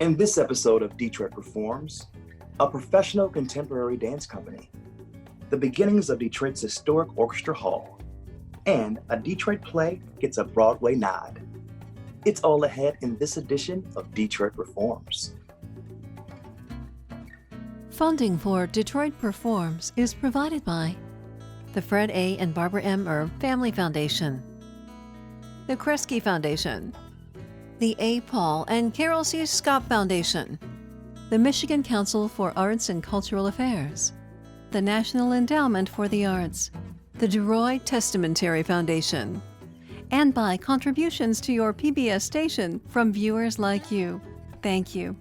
In this episode of Detroit Performs, a professional contemporary dance company, the beginnings of Detroit's historic Orchestra Hall, and a Detroit play gets a Broadway nod. It's all ahead in this edition of Detroit Performs. Funding for Detroit Performs is provided by the Fred A. and Barbara M. Erb Family Foundation, the Kresge Foundation, the A. Paul and Carol C. Schaap Foundation, the Michigan Council for Arts and Cultural Affairs, the National Endowment for the Arts, the DeRoy Testamentary Foundation, and by contributions to your PBS station from viewers like you. Thank you.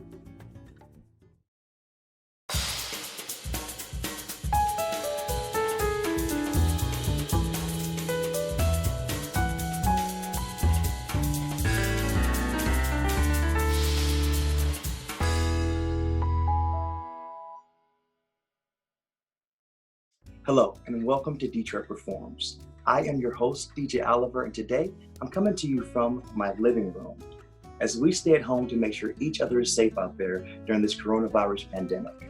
Hello, and welcome to Detroit Performs. I am your host, DJ Oliver, and today I'm coming to you from my living room as we stay at home to make sure each other is safe out there during this coronavirus pandemic.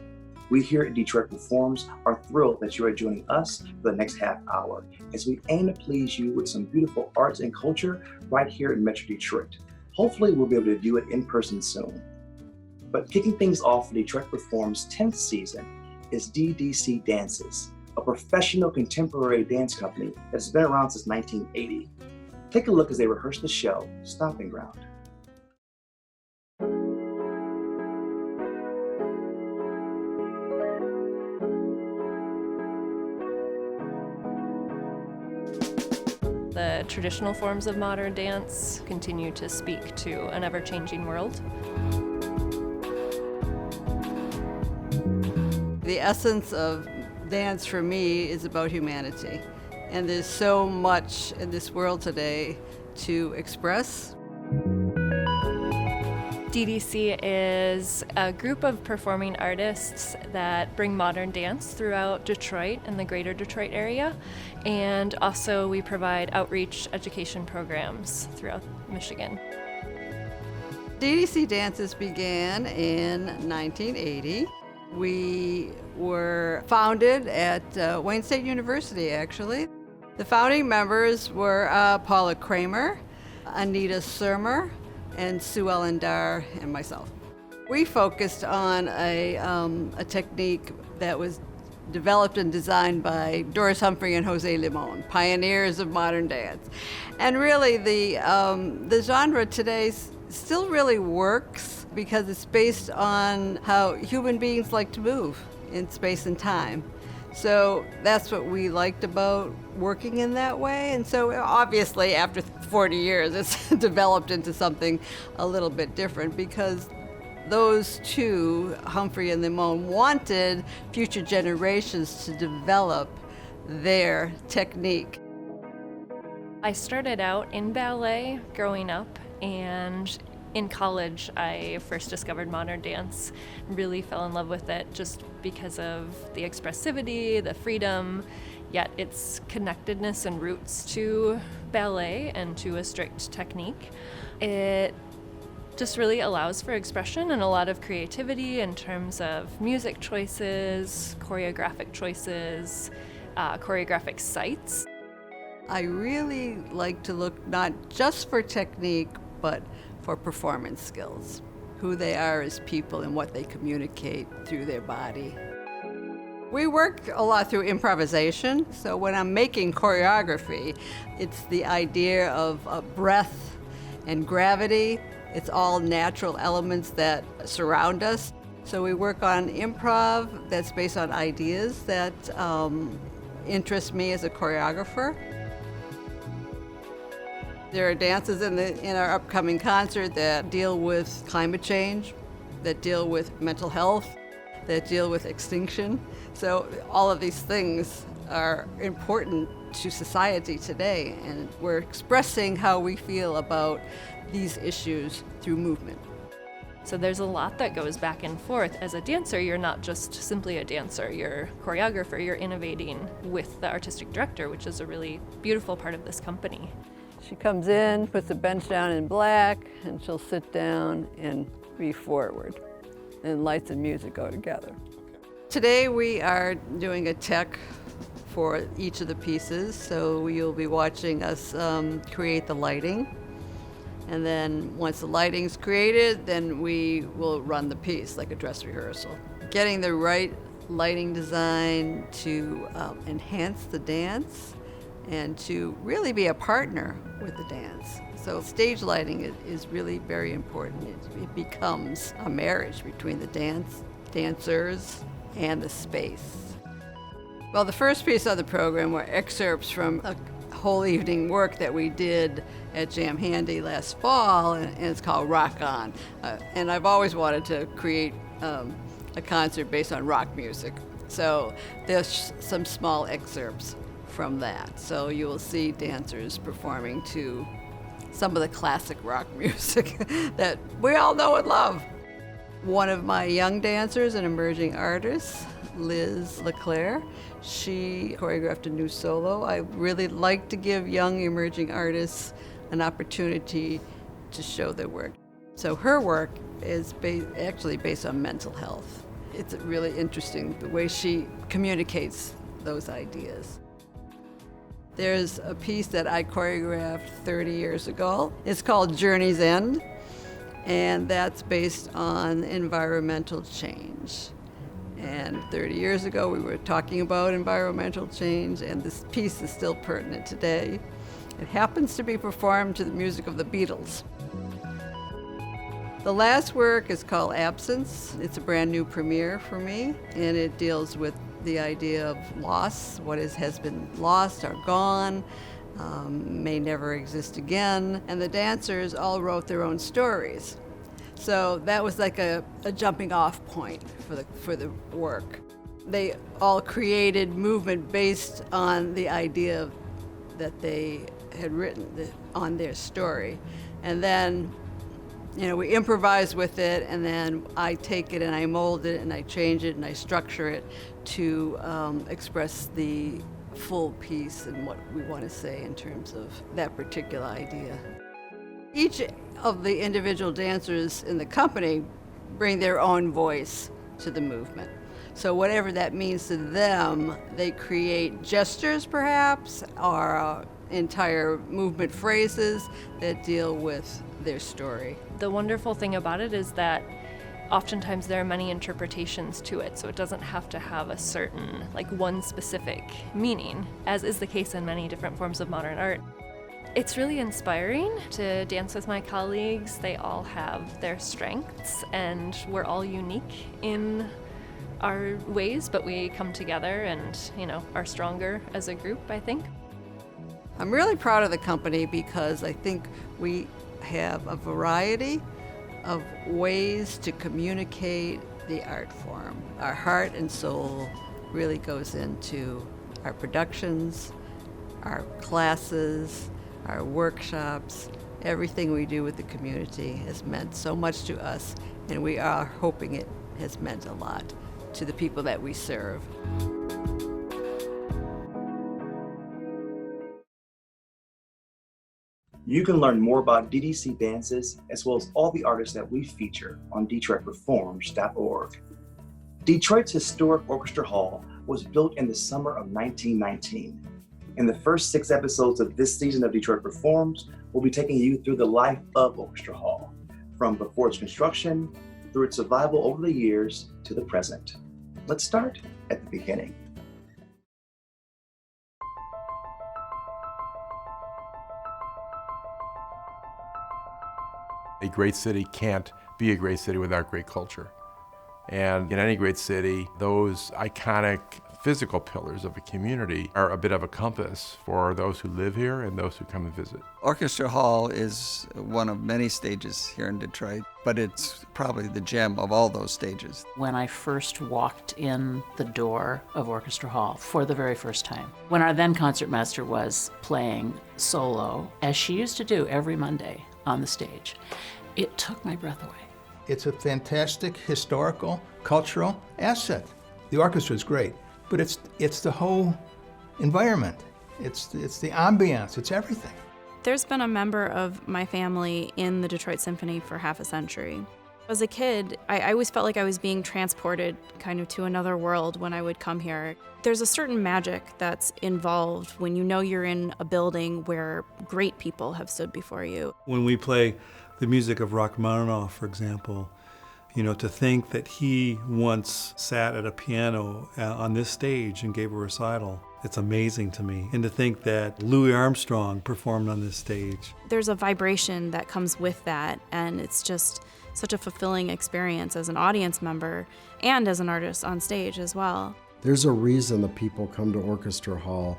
We here at Detroit Performs are thrilled that you are joining us for the next half hour as we aim to please you with some beautiful arts and culture right here in Metro Detroit. Hopefully we'll be able to do it in person soon. But kicking things off for Detroit Performs' 10th season is DDCdances, a professional contemporary dance company that's been around since 1980. Take a look as they rehearse the show, Stomping Ground. The traditional forms of modern dance continue to speak to an ever-changing world. The essence of dance for me is about humanity, and there's so much in this world today to express. DDC is a group of performing artists that bring modern dance throughout Detroit and the greater Detroit area, and also we provide outreach education programs throughout Michigan. DDCdances began in 1980. We were founded at Wayne State University, actually. The founding members were Paula Kramer, Anita Surmer, and Sue Ellen Dar, and myself. We focused on a technique that was developed and designed by Doris Humphrey and Jose Limon, pioneers of modern dance. And really, the genre today still really works because it's based on how human beings like to move in space and time. So that's what we liked about working in that way. And so obviously after 40 years, it's developed into something a little bit different because those two, Humphrey and Limon, wanted future generations to develop their technique. I started out in ballet growing up, and in college, I first discovered modern dance, really fell in love with it just because of the expressivity, the freedom, yet its connectedness and roots to ballet and to a strict technique. It just really allows for expression and a lot of creativity in terms of music choices, choreographic choices, choreographic sites. I really like to look not just for technique, but for performance skills, who they are as people and what they communicate through their body. We work a lot through improvisation, so when I'm making choreography, it's the idea of breath and gravity. It's all natural elements that surround us. So we work on improv that's based on ideas that interest me as a choreographer. There are dances in our upcoming concert that deal with climate change, that deal with mental health, that deal with extinction. So all of these things are important to society today, and we're expressing how we feel about these issues through movement. So there's a lot that goes back and forth. As a dancer, you're not just simply a dancer, you're a choreographer, you're innovating with the artistic director, which is a really beautiful part of this company. She comes in, puts the bench down in black, and she'll sit down and be forward, and lights and music go together. Today we are doing a tech for each of the pieces, so you'll be watching us create the lighting. And then once the lighting's created, then we will run the piece like a dress rehearsal. Getting the right lighting design to enhance the dance and to really be a partner with the dance. So stage lighting is really very important. It becomes a marriage between the dancers, and the space. Well, the first piece of the program were excerpts from a whole evening work that we did at Jam Handy last fall, and it's called Rock On. And I've always wanted to create a concert based on rock music. So there's some small excerpts from that. So you will see dancers performing to some of the classic rock music that we all know and love. One of my young dancers, an emerging artist, Liz LeClaire, she choreographed a new solo. I really like to give young emerging artists an opportunity to show their work. So her work is actually based on mental health. It's really interesting the way she communicates those ideas. There's a piece that I choreographed 30 years ago. It's called Journey's End, and that's based on environmental change. And 30 years ago, we were talking about environmental change, and this piece is still pertinent today. It happens to be performed to the music of the Beatles. The last work is called Absence. It's a brand new premiere for me, and it deals with the idea of loss, what has been lost or gone, may never exist again. And the dancers all wrote their own stories. So that was like a jumping off point for the work. They all created movement based on the idea that they had written on their story. And then, we improvise with it, and then I take it and I mold it and I change it and I structure it to express the full piece and what we want to say in terms of that particular idea. Each of the individual dancers in the company bring their own voice to the movement. So whatever that means to them, they create gestures perhaps, or entire movement phrases that deal with their story. The wonderful thing about it is that oftentimes there are many interpretations to it, so it doesn't have to have a certain, one specific meaning, as is the case in many different forms of modern art. It's really inspiring to dance with my colleagues. They all have their strengths, and we're all unique in our ways, but we come together and, are stronger as a group, I think. I'm really proud of the company because I think we have a variety of ways to communicate the art form. Our heart and soul really goes into our productions, our classes, our workshops. Everything we do with the community has meant so much to us, and we are hoping it has meant a lot to the people that we serve. You can learn more about DDCdances as well as all the artists that we feature on DetroitPerforms.org. Detroit's historic Orchestra Hall was built in the summer of 1919. In the first 6 episodes of this season of Detroit Performs, we'll be taking you through the life of Orchestra Hall, from before its construction, through its survival over the years, to the present. Let's start at the beginning. A great city can't be a great city without great culture. And in any great city, those iconic physical pillars of a community are a bit of a compass for those who live here and those who come and visit. Orchestra Hall is one of many stages here in Detroit, but it's probably the gem of all those stages. When I first walked in the door of Orchestra Hall for the very first time, when our then concertmaster was playing solo, as she used to do every Monday on the stage, it took my breath away. It's a fantastic historical, cultural asset. The orchestra is great, but it's the whole environment. It's the ambiance, it's everything. There's been a member of my family in the Detroit Symphony for half a century. As a kid, I always felt like I was being transported kind of to another world when I would come here. There's a certain magic that's involved when you know you're in a building where great people have stood before you. When we play the music of Rachmaninoff, for example, to think that he once sat at a piano on this stage and gave a recital, it's amazing to me. And to think that Louis Armstrong performed on this stage. There's a vibration that comes with that, and it's just such a fulfilling experience as an audience member and as an artist on stage as well. There's a reason that people come to Orchestra Hall,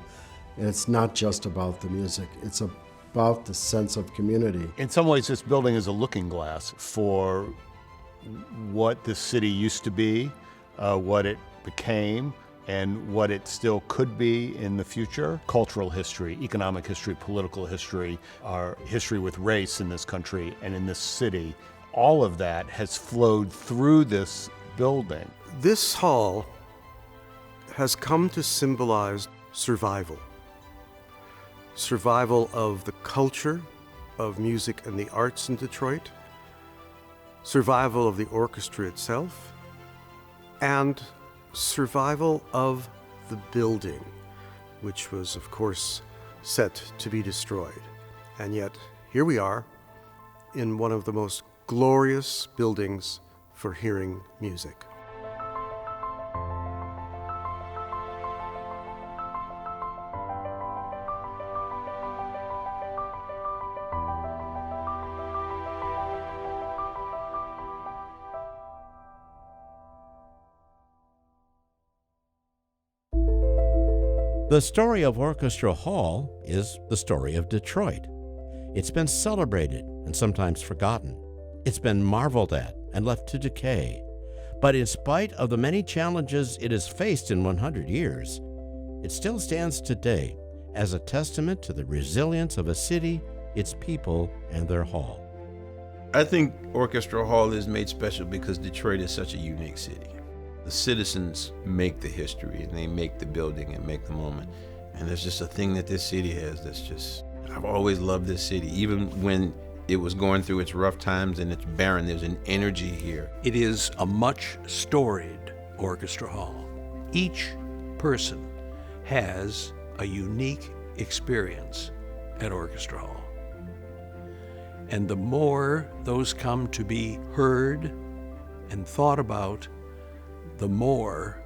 and it's not just about the music, it's about the sense of community. In some ways, this building is a looking glass for what this city used to be, what it became, and what it still could be in the future. Cultural history, economic history, political history, our history with race in this country and in this city. All of that has flowed through this building. This hall has come to symbolize survival. Survival of the culture of music and the arts in Detroit, survival of the orchestra itself, and survival of the building, which was, of course, set to be destroyed. And yet, here we are in one of the most glorious buildings for hearing music. The story of Orchestra Hall is the story of Detroit. It's been celebrated and sometimes forgotten. It's been marveled at and left to decay. But in spite of the many challenges it has faced in 100 years, it still stands today as a testament to the resilience of a city, its people, and their hall. I think Orchestra Hall is made special because Detroit is such a unique city. The citizens make the history, and they make the building and make the moment. And there's just a thing that this city has that's just, I've always loved this city. Even when it was going through its rough times and it's barren, there's an energy here. It is a much storied Orchestra Hall. Each person has a unique experience at Orchestra Hall. And the more those come to be heard and thought about, the more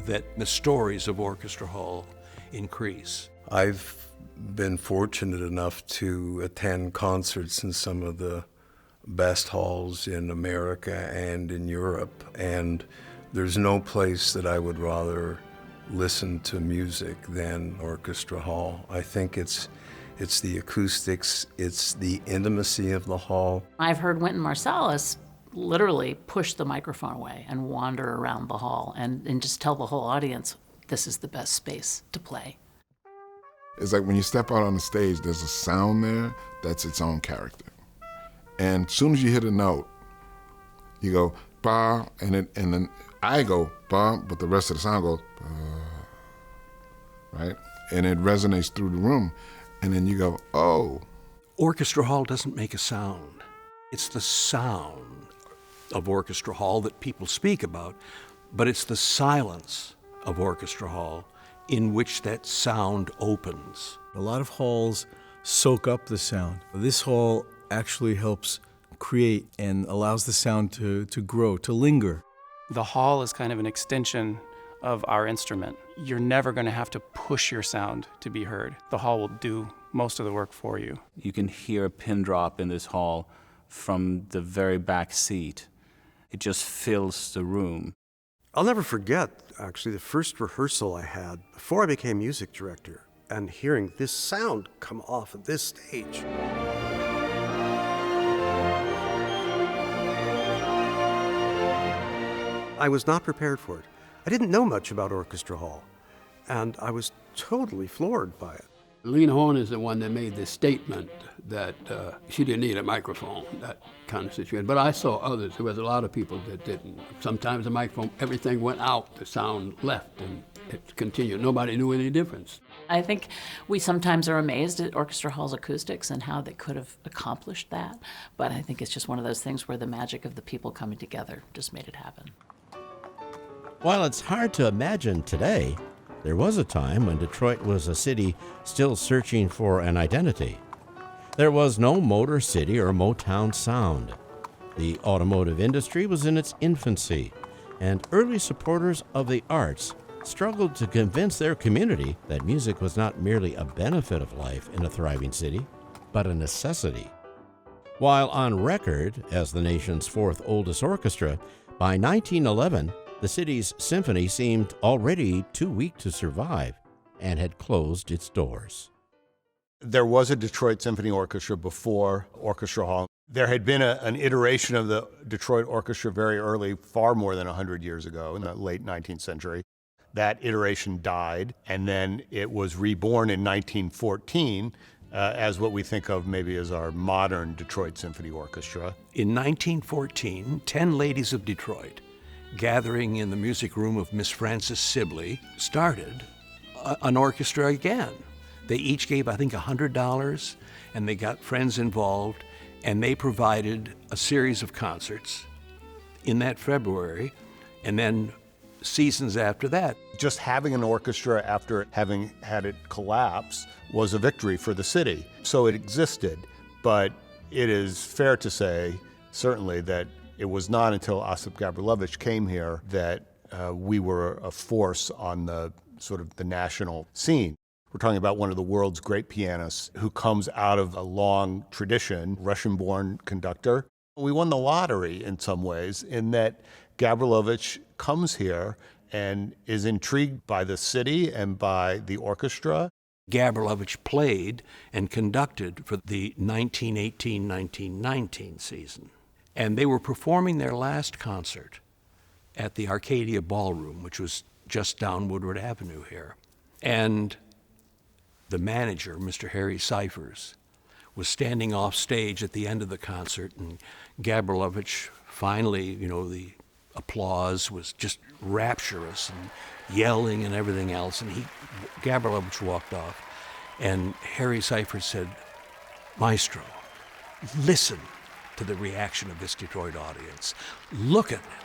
that the stories of Orchestra Hall increase. I've been fortunate enough to attend concerts in some of the best halls in America and in Europe, and there's no place that I would rather listen to music than Orchestra Hall. I think it's the acoustics, it's the intimacy of the hall. I've heard Wynton Marsalis literally push the microphone away and wander around the hall and just tell the whole audience, this is the best space to play. It's like when you step out on the stage, there's a sound there that's its own character. And as soon as you hit a note, you go, ba, and then I go, ba, but the rest of the sound goes, ba, right? And it resonates through the room. And then you go, oh. Orchestra Hall doesn't make a sound. It's the sound of Orchestra Hall that people speak about, but it's the silence of Orchestra Hall in which that sound opens. A lot of halls soak up the sound. This hall actually helps create and allows the sound to grow, to linger. The hall is kind of an extension of our instrument. You're never going to have to push your sound to be heard. The hall will do most of the work for you. You can hear a pin drop in this hall from the very back seat. It just fills the room. I'll never forget, actually, the first rehearsal I had before I became music director and hearing this sound come off of this stage. I was not prepared for it. I didn't know much about Orchestra Hall, and I was totally floored by it. Lena Horne is the one that made this statement that she didn't need a microphone, that kind of situation. But I saw others. There was a lot of people that didn't. Sometimes the microphone, everything went out, the sound left, and it continued. Nobody knew any difference. I think we sometimes are amazed at Orchestra Hall's acoustics and how they could have accomplished that, but I think it's just one of those things where the magic of the people coming together just made it happen. While it's hard to imagine today, there was a time when Detroit was a city still searching for an identity. There was no Motor City or Motown sound. The automotive industry was in its infancy, and early supporters of the arts struggled to convince their community that music was not merely a benefit of life in a thriving city, but a necessity. While on record as the nation's fourth oldest orchestra, by 1911, the city's symphony seemed already too weak to survive and had closed its doors. There was a Detroit Symphony Orchestra before Orchestra Hall. There had been an iteration of the Detroit Orchestra very early, far more than 100 years ago, in the late 19th century. That iteration died, and then it was reborn in 1914 as what we think of maybe as our modern Detroit Symphony Orchestra. In 1914, 10 ladies of Detroit, gathering in the music room of Miss Frances Sibley, started an orchestra again. They each gave, I think, $100, and they got friends involved, and they provided a series of concerts in that February, and then seasons after that. Just having an orchestra after having had it collapse was a victory for the city. So it existed, but it is fair to say, certainly, that it was not until Osip Gabrilowitsch came here that we were a force on the sort of the national scene. We're talking about one of the world's great pianists who comes out of a long tradition, Russian-born conductor. We won the lottery in some ways in that Gabrilowitsch comes here and is intrigued by the city and by the orchestra. Gabrilowitsch played and conducted for the 1918-1919 season. And they were performing their last concert at the Arcadia Ballroom, which was just down Woodward Avenue here. And the manager, Mr. Harry Cyphers, was standing off stage at the end of the concert, and Gabrilowitsch finally, the applause was just rapturous and yelling and everything else, and Gabrilowitsch walked off, and Harry Cyphers said, "Maestro, listen to the reaction of this Detroit audience. Look at it.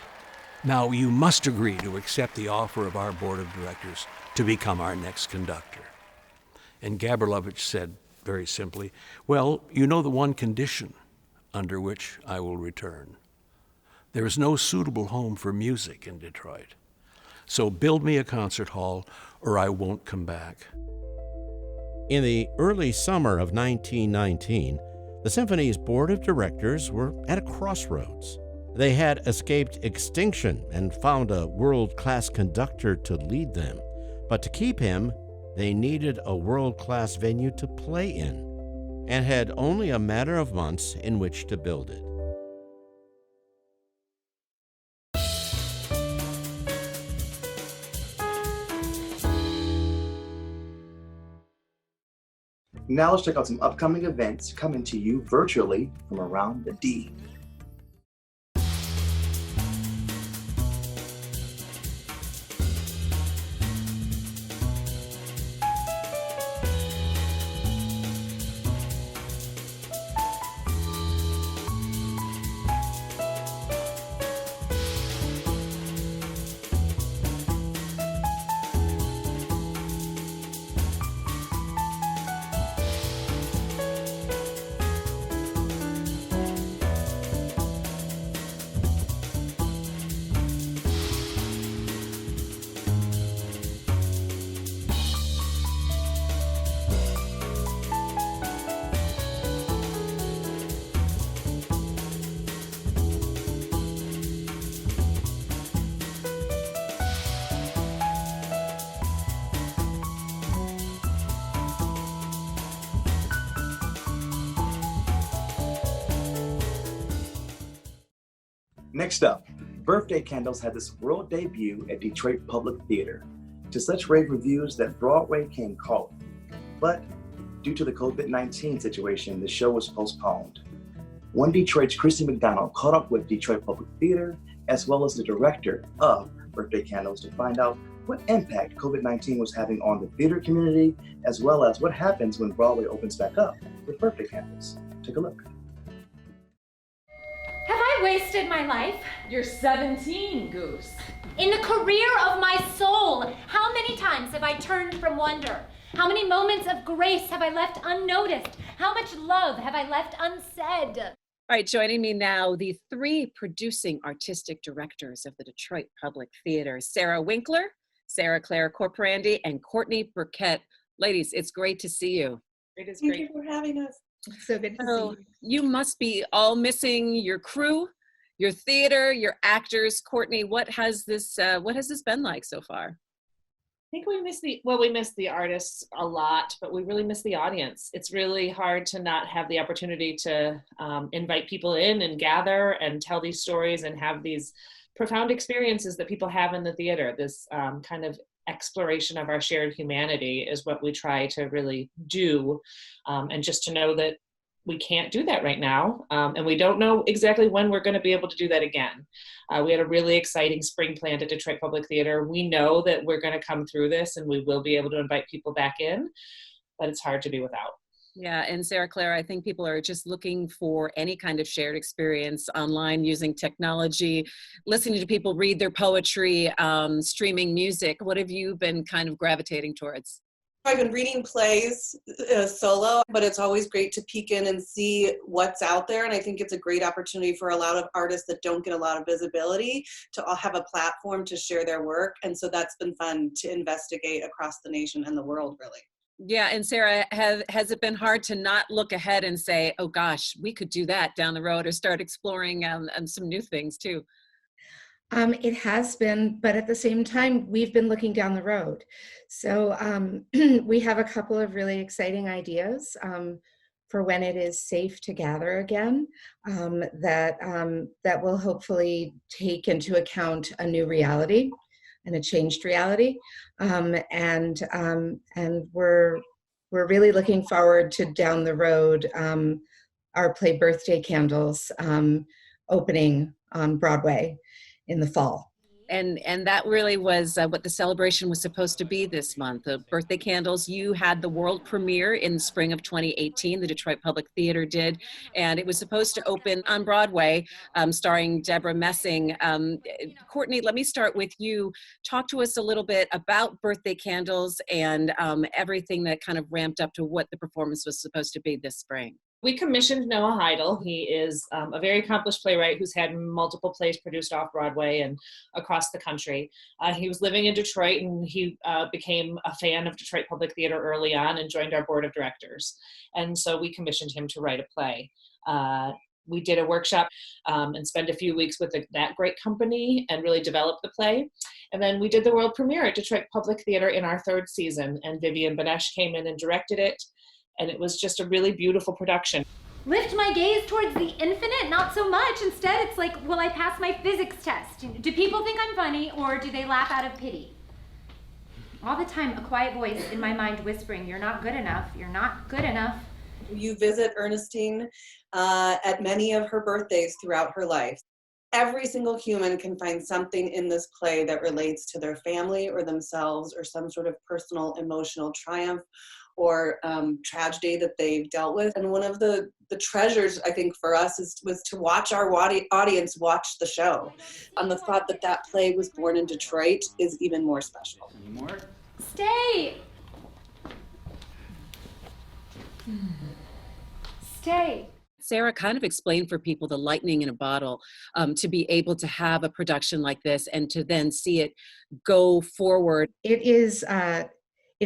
Now you must agree to accept the offer of our board of directors to become our next conductor." And Gabrilowitsch said very simply, "Well, you know the one condition under which I will return. There is no suitable home for music in Detroit. So build me a concert hall or I won't come back." In the early summer of 1919, the symphony's board of directors were at a crossroads. They had escaped extinction and found a world-class conductor to lead them. But to keep him, they needed a world-class venue to play in, and had only a matter of months in which to build it. Now let's check out some upcoming events coming to you virtually from around the D. Next up, Birthday Candles had this world debut at Detroit Public Theater, to such rave reviews that Broadway came calling. But due to the COVID-19 situation, the show was postponed. One Detroit's Christy McDonald caught up with Detroit Public Theater, as well as the director of Birthday Candles, to find out what impact COVID-19 was having on the theater community, as well as what happens when Broadway opens back up with Birthday Candles. Take a look. Have I wasted my life? You're 17, Goose. In the career of my soul, how many times have I turned from wonder? How many moments of grace have I left unnoticed? How much love have I left unsaid? All right, joining me now, the three producing artistic directors of the Detroit Public Theater, Sarah Winkler, Sarah Claire Corporandi, and Courtney Burkett. Ladies, it's great to see you. It is great. Thank you for having us. So good to see you. You must be all missing your crew, your theater, your actors. Courtney, what has this been like so far? I think we miss the artists a lot, but we really miss the audience. It's really hard to not have the opportunity to invite people in and gather and tell these stories and have these profound experiences that people have in the theater. This kind of exploration of our shared humanity is what we try to really do. And just to know that we can't do that right now. And we don't know exactly when we're going to be able to do that again. We had a really exciting spring planned at Detroit Public Theater. We know that we're going to come through this and we will be able to invite people back in, but it's hard to be without. Yeah, and Sarah Claire, I think people are just looking for any kind of shared experience online using technology, listening to people read their poetry, streaming music. What have you been kind of gravitating towards? I've been reading plays solo, but it's always great to peek in and see what's out there. And I think it's a great opportunity for a lot of artists that don't get a lot of visibility to all have a platform to share their work. And so that's been fun to investigate across the nation and the world, really. Yeah, and Sarah, has it been hard to not look ahead and say, oh gosh, we could do that down the road, or start exploring some new things too? It has been, but at the same time, we've been looking down the road. So we have a couple of really exciting ideas for when it is safe to gather again, that will hopefully take into account a new reality and a changed reality. And we're really looking forward to down the road our play Birthday Candles opening on Broadway in the fall. And that really was what the celebration was supposed to be this month. The Birthday Candles, you had the world premiere in the spring of 2018, the Detroit Public Theater did, and it was supposed to open on Broadway, starring Deborah Messing. Courtney, let me start with you. Talk to us a little bit about Birthday Candles and everything that kind of ramped up to what the performance was supposed to be this spring. We commissioned Noah Heidel. He is a very accomplished playwright who's had multiple plays produced off Broadway and across the country. He was living in Detroit, and he became a fan of Detroit Public Theater early on and joined our board of directors. And so we commissioned him to write a play. We did a workshop and spent a few weeks with that great company and really developed the play. And then we did the world premiere at Detroit Public Theater in our third season, and Vivian Benesh came in and directed it. And it was just a really beautiful production. Lift my gaze towards the infinite? Not so much. Instead, it's like, will I pass my physics test? Do people think I'm funny, or do they laugh out of pity? All the time, a quiet voice in my mind whispering, you're not good enough, you're not good enough. You visit Ernestine at many of her birthdays throughout her life. Every single human can find something in this play that relates to their family or themselves, or some sort of personal emotional triumph or tragedy that they've dealt with. And one of the treasures, I think, for us was to watch our audience watch the show. And the thought that that play was born in Detroit is even more special. Stay! Stay. Sarah kind of explained for people the lightning in a bottle, to be able to have a production like this and to then see it go forward. It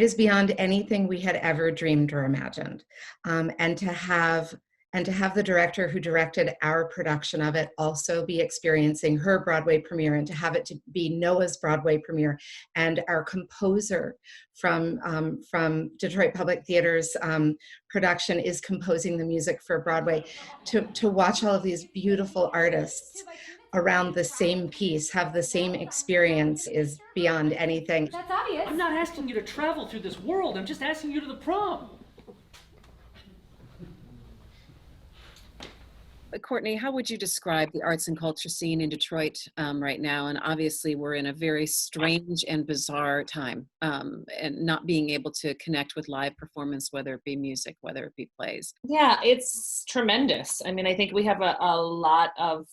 is beyond anything we had ever dreamed or imagined. And to have the director who directed our production of it also be experiencing her Broadway premiere, and to have it to be Noah's Broadway premiere, and our composer from Detroit Public Theater's production is composing the music for Broadway. To watch all of these beautiful artists around the same piece have the same experience is beyond anything. That's obvious. I'm not asking you to travel through this world. I'm just asking you to the prom. Courtney, how would you describe the arts and culture scene in Detroit right now? And obviously we're in a very strange and bizarre time, and not being able to connect with live performance, whether it be music, whether it be plays. Yeah, it's tremendous. I mean, I think we have a lot of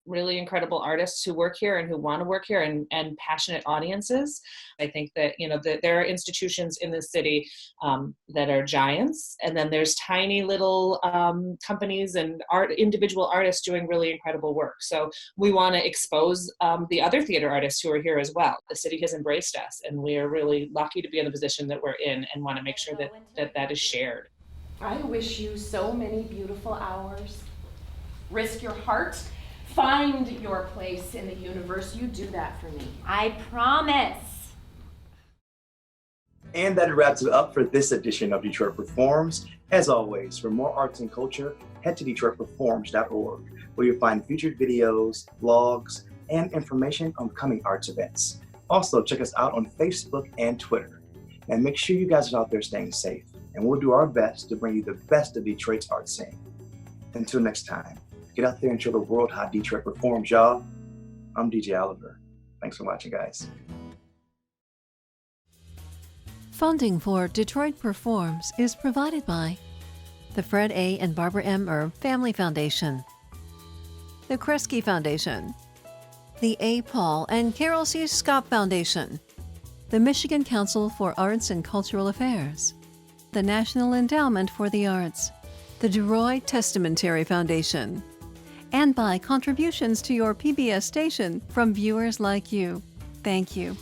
really incredible artists who work here and who want to work here, and passionate audiences. I think that, that there are institutions in the city that are giants, and then there's tiny little companies and individual artists doing really incredible work. So we want to expose the other theater artists who are here as well. The city has embraced us, and we are really lucky to be in the position that we're in, and want to make sure that is shared. I wish you so many beautiful hours. Risk your heart. Find your place in the universe. You do that for me. I promise. And that wraps it up for this edition of Detroit Performs. As always, for more arts and culture, head to DetroitPerforms.org, where you'll find featured videos, blogs, and information on coming arts events. Also, check us out on Facebook and Twitter. And make sure you guys are out there staying safe, and we'll do our best to bring you the best of Detroit's art scene. Until next time, get out there and show the world how Detroit performs, y'all. I'm DJ Oliver. Thanks for watching, guys. Funding for Detroit Performs is provided by the Fred A. and Barbara M. Erb Family Foundation, the Kresge Foundation, the A. Paul and Carol C. Schaap Foundation, the Michigan Council for Arts and Cultural Affairs, the National Endowment for the Arts, the DeRoy Testamentary Foundation, and by contributions to your PBS station from viewers like you. Thank you.